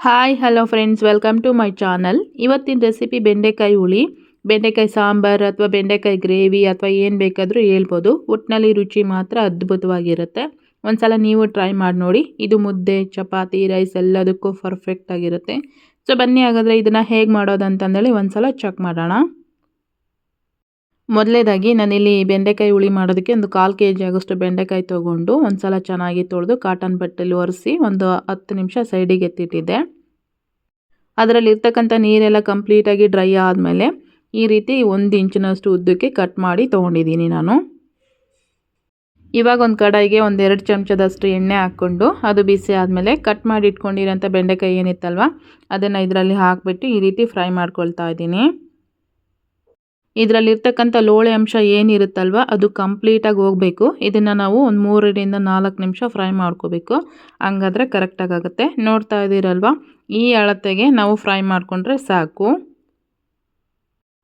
Hi hello friends, welcome to my channel. ಇವತ್ತಿನ recipe ಬೆಂಡೆಕಾಯಿ ಹುಳಿ, ಬೆಂಡೆಕಾಯಿ ಸಾಂಬಾರು ಅಥವಾ ಬೆಂಡೆಕಾಯಿ ಗ್ರೇವಿ ಅಥವಾ ಏನು ಬೇಕಾದರೂ ಹೇಳ್ಬೋದು. ಒಟ್ಟಿನಲ್ಲಿ ರುಚಿ ಮಾತ್ರ ಅದ್ಭುತವಾಗಿರುತ್ತೆ. ಒಂದ್ಸಲ ನೀವು ಟ್ರೈ ಮಾಡಿ ನೋಡಿ. ಇದು ಮುದ್ದೆ, ಚಪಾತಿ, ರೈಸ್ ಎಲ್ಲದಕ್ಕೂ ಪರ್ಫೆಕ್ಟ್ ಆಗಿರುತ್ತೆ. ಸೊ ಬನ್ನಿ ಹಾಗಾದರೆ ಇದನ್ನು ಹೇಗೆ ಮಾಡೋದು ಅಂತಂದೇಳಿ ಒಂದ್ಸಲ ಚೆಕ್ ಮಾಡೋಣ. ಮೊದಲೇದಾಗಿ ನಾನಿಲ್ಲಿ ಬೆಂಡೆಕಾಯಿ ಹುಳಿ ಮಾಡೋದಕ್ಕೆ ಒಂದು 1/4 kg ಆಗೋಷ್ಟು ಬೆಂಡೆಕಾಯಿ ತೊಗೊಂಡು ಒಂದ್ಸಲ ಚೆನ್ನಾಗಿ ತೊಳೆದು ಕಾಟನ್ ಬಟ್ಟೆಲಿ ಒರೆಸಿ ಒಂದು 10 ನಿಮಿಷ ಸೈಡಿಗೆ ಎತ್ತಿಟ್ಟಿದ್ದೆ. ಅದರಲ್ಲಿ ಇರ್ತಕ್ಕಂಥ ನೀರೆಲ್ಲ ಕಂಪ್ಲೀಟಾಗಿ ಡ್ರೈ ಆದಮೇಲೆ ಈ ರೀತಿ 1 ಇಂಚಿನಷ್ಟು ಉದ್ದಕ್ಕೆ ಕಟ್ ಮಾಡಿ ತೊಗೊಂಡಿದ್ದೀನಿ ನಾನು. ಇವಾಗ ಒಂದು ಕಡಾಯಿಗೆ 1-2 ಚಮಚದಷ್ಟು ಎಣ್ಣೆ ಹಾಕ್ಕೊಂಡು ಅದು ಬಿಸಿ ಆದಮೇಲೆ ಕಟ್ ಮಾಡಿ ಇಟ್ಕೊಂಡಿರೋಂಥ ಬೆಂಡೆಕಾಯಿ ಏನಿತ್ತಲ್ವ ಅದನ್ನು ಇದರಲ್ಲಿ ಹಾಕಿಬಿಟ್ಟು ಈ ರೀತಿ ಫ್ರೈ ಮಾಡ್ಕೊಳ್ತಾ ಇದ್ದೀನಿ. ಇದರಲ್ಲಿರ್ತಕ್ಕಂಥ ಲೋಳೆ ಅಂಶ ಏನಿರುತ್ತಲ್ವ ಅದು ಕಂಪ್ಲೀಟಾಗಿ ಹೋಗಬೇಕು. ಇದನ್ನು ನಾವು ಒಂದು 3-4 ನಿಮಿಷ ಫ್ರೈ ಮಾಡ್ಕೋಬೇಕು. ಹಂಗಾದ್ರೆ ಕರೆಕ್ಟಾಗಿ ಆಗುತ್ತೆ. ನೋಡ್ತಾ ಇದ್ದೀರಲ್ವ, ಈ ಅಳತೆಗೆ ನಾವು ಫ್ರೈ ಮಾಡಿಕೊಂಡ್ರೆ ಸಾಕು.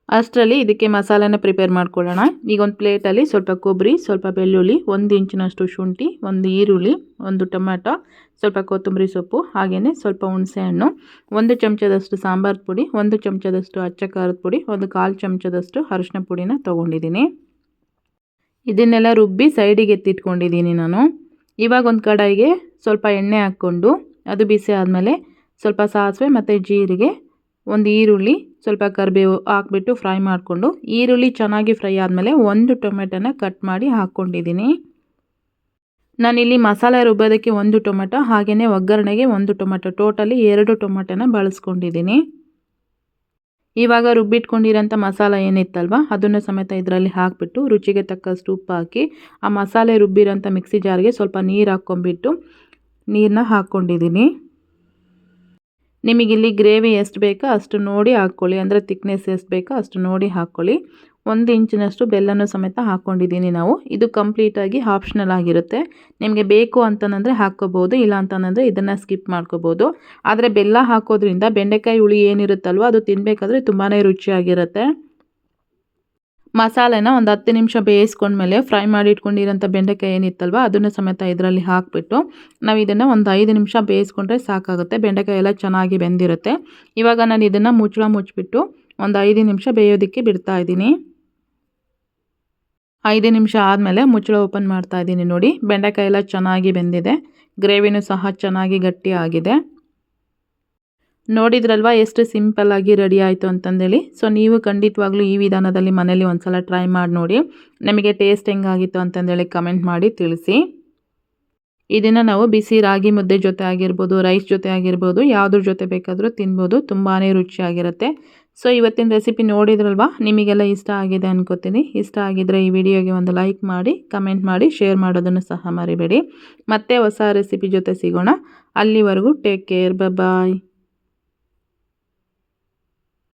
ಅಷ್ಟರಲ್ಲಿ ಇದಕ್ಕೆ ಮಸಾಲೆನ ಪ್ರಿಪೇರ್ ಮಾಡ್ಕೊಳ್ಳೋಣ. ಈಗ ಒಂದು ಪ್ಲೇಟಲ್ಲಿ ಸ್ವಲ್ಪ ಕೊಬ್ಬರಿ, ಸ್ವಲ್ಪ ಬೆಳ್ಳುಳ್ಳಿ, 1 ಇಂಚಿನಷ್ಟು ಶುಂಠಿ, 1 ಈರುಳ್ಳಿ, 1 ಟೊಮ್ಯಾಟೊ, ಸ್ವಲ್ಪ ಕೊತ್ತಂಬರಿ ಸೊಪ್ಪು, ಹಾಗೆಯೇ ಸ್ವಲ್ಪ ಹುಣಸೆಹಣ್ಣು, 1 ಚಮಚದಷ್ಟು ಸಾಂಬಾರು ಪುಡಿ, 1 ಚಮಚದಷ್ಟು ಅಚ್ಚ ಖಾರದ ಪುಡಿ, 1/4 ಚಮಚದಷ್ಟು ಅರಿಶಿನ ಪುಡಿನ ತೊಗೊಂಡಿದ್ದೀನಿ. ಇದನ್ನೆಲ್ಲ ರುಬ್ಬಿ ಸೈಡಿಗೆ ಎತ್ತಿಟ್ಕೊಂಡಿದ್ದೀನಿ ನಾನು. ಇವಾಗ ಒಂದು ಕಡಾಯಿಗೆ ಸ್ವಲ್ಪ ಎಣ್ಣೆ ಹಾಕ್ಕೊಂಡು ಅದು ಬಿಸಿ ಆದಮೇಲೆ ಸ್ವಲ್ಪ ಸಾಸಿವೆ ಮತ್ತು ಜೀರಿಗೆ, 1 ಈರುಳ್ಳಿ, ಸ್ವಲ್ಪ ಕರಿಬೇವು ಹಾಕ್ಬಿಟ್ಟು ಫ್ರೈ ಮಾಡಿಕೊಂಡು ಈರುಳ್ಳಿ ಚೆನ್ನಾಗಿ ಫ್ರೈ ಆದಮೇಲೆ 1 ಟೊಮೆಟೊನ ಕಟ್ ಮಾಡಿ ಹಾಕ್ಕೊಂಡಿದ್ದೀನಿ. ನಾನಿಲ್ಲಿ ಮಸಾಲೆ ರುಬ್ಬೋದಕ್ಕೆ 1 ಟೊಮೆಟೊ, ಹಾಗೆಯೇ ಒಗ್ಗರಣೆಗೆ 1 ಟೊಮೆಟೊ, ಟೋಟಲಿ 2 ಟೊಮೆಟೊನ ಬಳಸ್ಕೊಂಡಿದ್ದೀನಿ. ಇವಾಗ ರುಬ್ಬಿಟ್ಕೊಂಡಿರೋಂಥ ಮಸಾಲೆ ಏನಿತ್ತಲ್ವ ಅದನ್ನು ಸಮೇತ ಇದರಲ್ಲಿ ಹಾಕಿಬಿಟ್ಟು ರುಚಿಗೆ ತಕ್ಕಷ್ಟು ಉಪ್ಪು ಹಾಕಿ ಆ ಮಸಾಲೆ ರುಬ್ಬಿರೋಂಥ ಮಿಕ್ಸಿ ಜಾರ್ಗೆ ಸ್ವಲ್ಪ ನೀರು ಹಾಕ್ಕೊಂಬಿಟ್ಟು ನೀರನ್ನ ಹಾಕ್ಕೊಂಡಿದ್ದೀನಿ. ನಿಮಗಿಲ್ಲಿ ಗ್ರೇವಿ ಎಷ್ಟು ಬೇಕೋ ಅಷ್ಟು ನೋಡಿ ಹಾಕ್ಕೊಳ್ಳಿ, ಅಂದರೆ ಥಿಕ್ನೆಸ್ ಎಷ್ಟು ಬೇಕೋ ಅಷ್ಟು ನೋಡಿ ಹಾಕ್ಕೊಳ್ಳಿ. 1 ಇಂಚಿನಷ್ಟು ಬೆಲ್ಲನೂ ಸಮೇತ ಹಾಕ್ಕೊಂಡಿದ್ದೀನಿ ನಾವು. ಇದು ಕಂಪ್ಲೀಟಾಗಿ ಆಪ್ಷನಲ್ ಆಗಿರುತ್ತೆ. ನಿಮಗೆ ಬೇಕು ಅಂತಂದರೆ ಹಾಕ್ಕೋಬೋದು, ಇಲ್ಲ ಅಂತಂದರೆ ಇದನ್ನು ಸ್ಕಿಪ್ ಮಾಡ್ಕೋಬೋದು. ಆದರೆ ಬೆಲ್ಲ ಹಾಕೋದ್ರಿಂದ ಬೆಂಡೆಕಾಯಿ ಹುಳಿ ಏನಿರುತ್ತಲ್ವ ಅದು ತಿನ್ನಬೇಕಾದ್ರೆ ತುಂಬಾ ರುಚಿಯಾಗಿರುತ್ತೆ. ಮಸಾಲೆನ ಒಂದು 10 ನಿಮಿಷ ಬೇಯಿಸ್ಕೊಂಡ್ಮೇಲೆ ಫ್ರೈ ಮಾಡಿ ಇಟ್ಕೊಂಡಿರೋಂಥ ಬೆಂಡೆಕಾಯಿ ಏನಿತ್ತಲ್ವ ಅದನ್ನು ಸಮೇತ ಇದರಲ್ಲಿ ಹಾಕಿಬಿಟ್ಟು ನಾವು ಇದನ್ನು ಒಂದು 5 ನಿಮಿಷ ಬೇಯಿಸ್ಕೊಂಡ್ರೆ ಸಾಕಾಗುತ್ತೆ. ಬೆಂಡೆಕಾಯಿ ಎಲ್ಲ ಚೆನ್ನಾಗಿ ಬೆಂದಿರುತ್ತೆ. ಇವಾಗ ನಾನು ಇದನ್ನು ಮುಚ್ಚಿಬಿಟ್ಟು ಒಂದು 5 ನಿಮಿಷ ಬೇಯೋದಕ್ಕೆ ಬಿಡ್ತಾ ಇದ್ದೀನಿ. 5 ನಿಮಿಷ ಆದಮೇಲೆ ಮುಚ್ಚಳ ಓಪನ್ ಮಾಡ್ತಾ ಇದ್ದೀನಿ. ನೋಡಿ, ಬೆಂಡೆಕಾಯಿ ಎಲ್ಲ ಚೆನ್ನಾಗಿ ಬೆಂದಿದೆ, ಗ್ರೇವಿನೂ ಸಹ ಚೆನ್ನಾಗಿ ಗಟ್ಟಿ ಆಗಿದೆ. ನೋಡಿದ್ರಲ್ವ ಎಷ್ಟು ಸಿಂಪಲ್ಲಾಗಿ ರೆಡಿ ಆಯಿತು ಅಂತಂದೇಳಿ. ಸೊ ನೀವು ಖಂಡಿತವಾಗ್ಲೂ ಈ ವಿಧಾನದಲ್ಲಿ ಮನೇಲಿ ಒಂದ್ಸಲ ಟ್ರೈ ಮಾಡಿ ನೋಡಿ. ನಮಗೆ ಟೇಸ್ಟ್ ಹೆಂಗಾಗಿತ್ತು ಅಂತಂದೇಳಿ ಕಮೆಂಟ್ ಮಾಡಿ ತಿಳಿಸಿ. ಇದನ್ನು ನಾವು ಬಿಸಿ ರಾಗಿ ಮುದ್ದೆ ಜೊತೆ ಆಗಿರ್ಬೋದು, ರೈಸ್ ಜೊತೆ ಆಗಿರ್ಬೋದು, ಯಾವುದ್ರ ಜೊತೆ ಬೇಕಾದರೂ ತಿನ್ಬೋದು. ತುಂಬಾ ರುಚಿಯಾಗಿರುತ್ತೆ. ಸೊ ಇವತ್ತಿನ ರೆಸಿಪಿ ನೋಡಿದ್ರಲ್ವ, ನಿಮಗೆಲ್ಲ ಇಷ್ಟ ಆಗಿದೆ ಅನ್ಕೋತೀನಿ. ಇಷ್ಟ ಆಗಿದ್ರೆ ಈ ವಿಡಿಯೋಗೆ ಒಂದು ಲೈಕ್ ಮಾಡಿ, ಕಮೆಂಟ್ ಮಾಡಿ, ಶೇರ್ ಮಾಡೋದನ್ನು ಸಹ ಮರಿಬೇಡಿ. ಮತ್ತೆ ಹೊಸ ರೆಸಿಪಿ ಜೊತೆ ಸಿಗೋಣ. ಅಲ್ಲಿವರೆಗೂ ಟೇಕ್ ಕೇರ್, ಬಾಯ್.